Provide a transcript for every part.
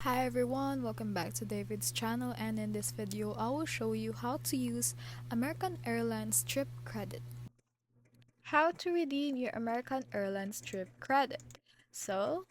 Hi everyone, welcome back to David's channel, and in this video I will show you how to use American Airlines trip credit. How to redeem your American Airlines trip credit. So,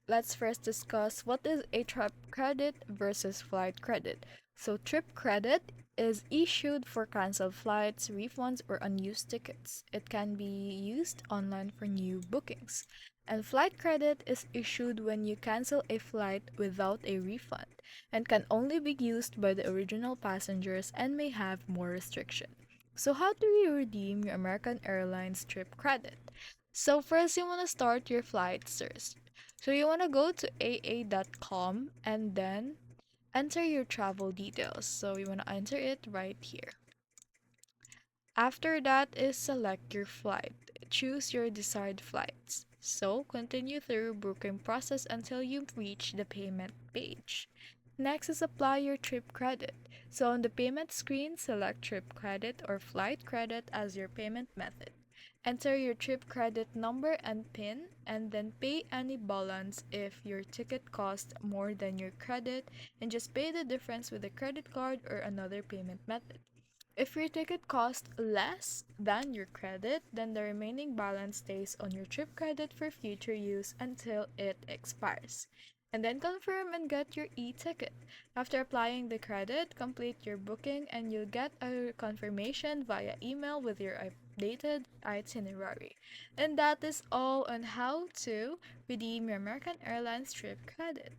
let's first discuss what is a trip credit versus flight credit. So, trip credit is issued for canceled flights, refunds, or unused tickets. It can be used online for new bookings. And flight credit is issued when you cancel a flight without a refund and can only be used by the original passengers and may have more restriction. So, how do you redeem your American Airlines trip credit? So, first, you want to start your flight search. So you want to go to aa.com and then enter your travel details. So you want to enter it right here. After that is select your flight. Choose your desired flights. So continue through booking process until you reach the payment page. Next is apply your trip credit. So on the payment screen, select trip credit or flight credit as your payment method. Enter your trip credit number and PIN and then pay any balance if your ticket cost more than your credit, and just pay the difference with a credit card or another payment method. If your ticket costs less than your credit, then the remaining balance stays on your trip credit for future use until it expires. And then confirm and get your e-ticket. After applying the credit, complete your booking and you'll get a confirmation via email with your updated itinerary. And that is all on how to redeem your American Airlines trip credit.